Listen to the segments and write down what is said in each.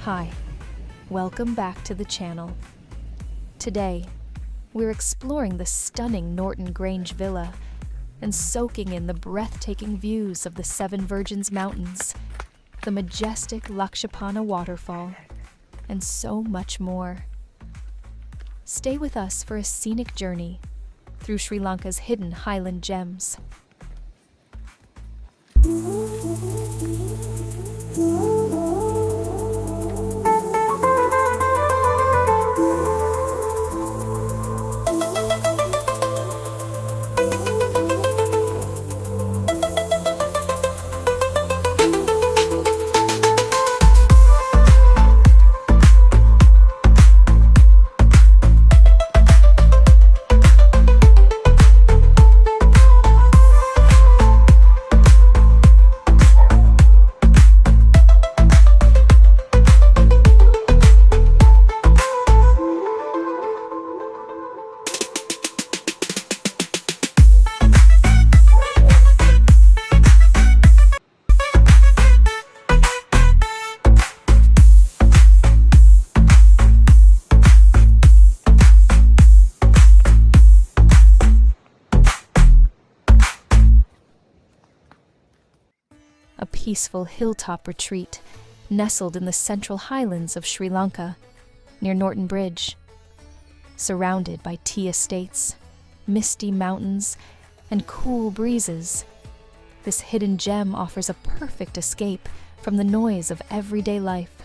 Hi, welcome back to the channel. Today, we're exploring the stunning Norton Grange Villa and soaking in the breathtaking views of the Seven Virgins Mountains, the majestic Lakshapana Waterfall, and so much more. Stay with us for a scenic journey through Sri Lanka's hidden highland gems. A peaceful hilltop retreat nestled in the central highlands of Sri Lanka, near Norton Bridge. Surrounded by tea estates, misty mountains, and cool breezes, this hidden gem offers a perfect escape from the noise of everyday life.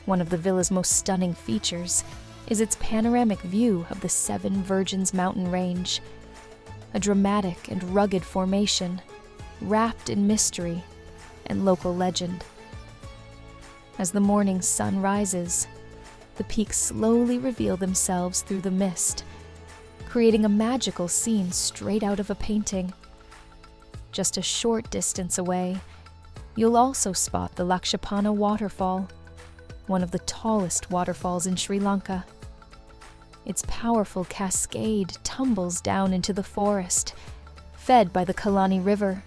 One of the villa's most stunning features is its panoramic view of the Seven Virgins mountain range, a dramatic and rugged formation wrapped in mystery and local legend. As the morning sun rises, the peaks slowly reveal themselves through the mist, creating a magical scene straight out of a painting. Just a short distance away, you'll also spot the Lakshapana Waterfall, one of the tallest waterfalls in Sri Lanka. Its powerful cascade tumbles down into the forest, fed by the Kalani River,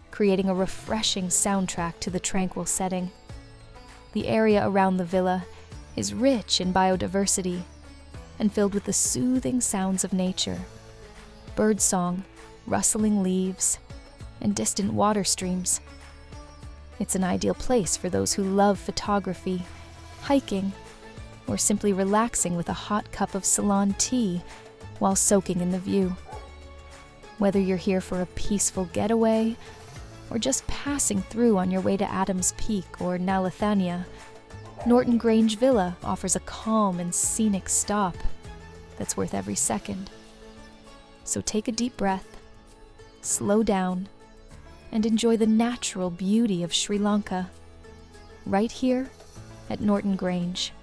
creating a refreshing soundtrack to the tranquil setting. The area around the villa is rich in biodiversity and filled with the soothing sounds of nature: birdsong, rustling leaves, and distant water streams. It's an ideal place for those who love photography, hiking, or simply relaxing with a hot cup of Ceylon tea while soaking in the view. Whether you're here for a peaceful getaway or just passing through on your way to Adams Peak or Nalathanya, Norton Grange Villa offers a calm and scenic stop that's worth every second. So take a deep breath, slow down, and enjoy the natural beauty of Sri Lanka, right here at Norton Grange.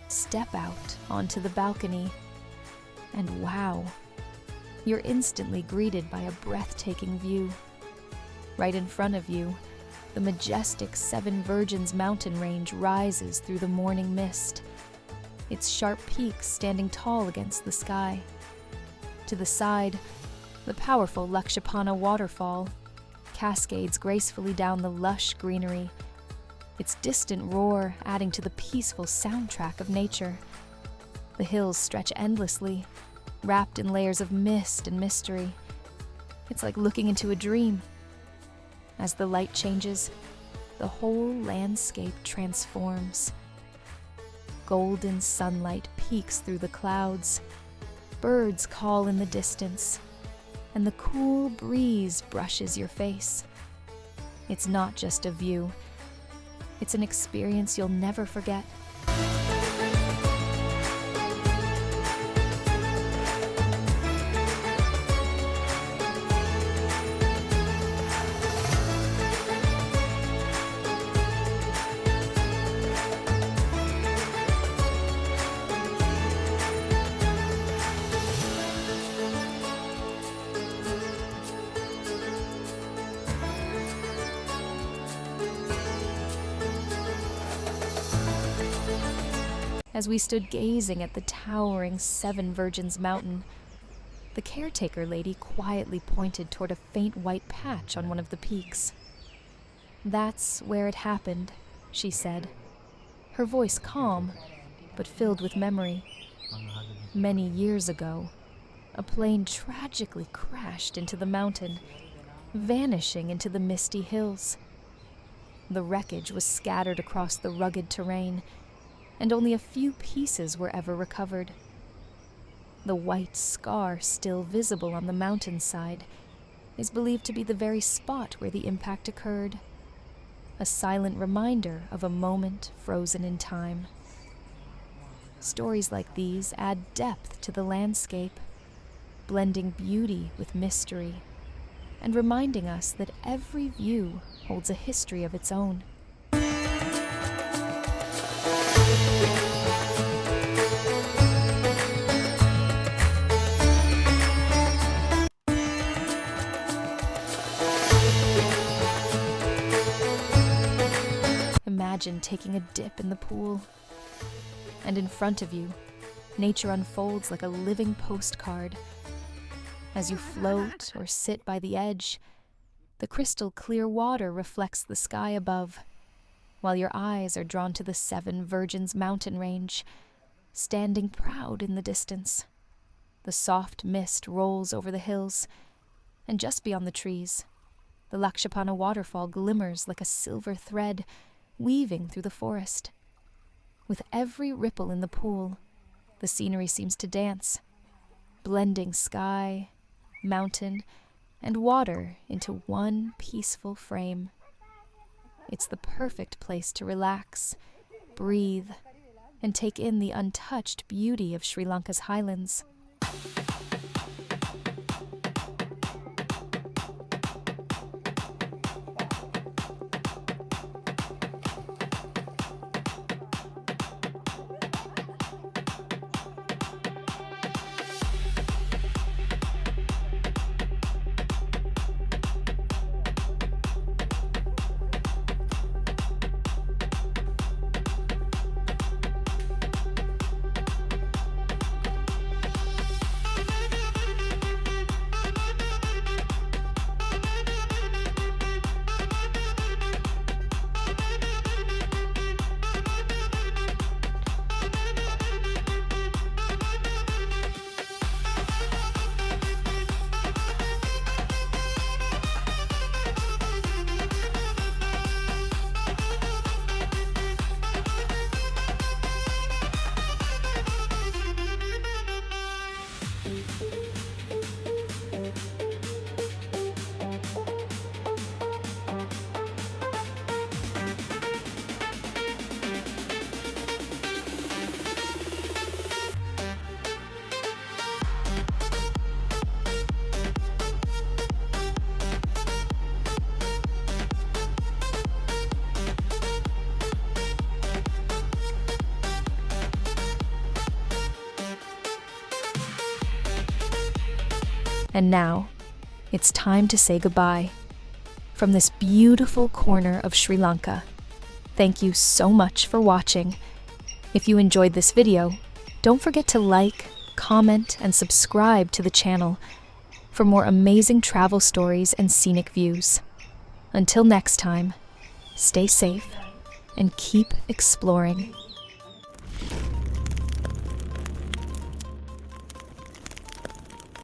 Step out onto the balcony, and wow, you're instantly greeted by a breathtaking view. Right in front of you, the majestic Seven Virgins mountain range rises through the morning mist, its sharp peaks standing tall against the sky. To the side, the powerful Lakshapana Waterfall cascades gracefully down the lush greenery, its distant roar adding to the peaceful soundtrack of nature. The hills stretch endlessly, wrapped in layers of mist and mystery. It's like looking into a dream. As the light changes, the whole landscape transforms. Golden sunlight peeks through the clouds, birds call in the distance, and the cool breeze brushes your face. It's not just a view, it's an experience you'll never forget. As we stood gazing at the towering Seven Virgins Mountain, the caretaker lady quietly pointed toward a faint white patch on one of the peaks. "That's where it happened," she said, her voice calm, but filled with memory. "Many years ago, a plane tragically crashed into the mountain, vanishing into the misty hills. The wreckage was scattered across the rugged terrain, and only a few pieces were ever recovered. The white scar still visible on the mountainside is believed to be the very spot where the impact occurred, a silent reminder of a moment frozen in time." Stories like these add depth to the landscape, blending beauty with mystery, and reminding us that every view holds a history of its own. Imagine taking a dip in the pool, and in front of you, nature unfolds like a living postcard. As you float or sit by the edge, the crystal clear water reflects the sky above, while your eyes are drawn to the Seven Virgins mountain range, standing proud in the distance. The soft mist rolls over the hills, and just beyond the trees, the Lakshapana Waterfall glimmers like a silver thread weaving through the forest. With every ripple in the pool, the scenery seems to dance, blending sky, mountain, and water into one peaceful frame. It's the perfect place to relax, breathe, and take in the untouched beauty of Sri Lanka's highlands. And now, it's time to say goodbye. From this beautiful corner of Sri Lanka, thank you so much for watching. If you enjoyed this video, don't forget to like, comment, and subscribe to the channel for more amazing travel stories and scenic views. Until next time, stay safe and keep exploring.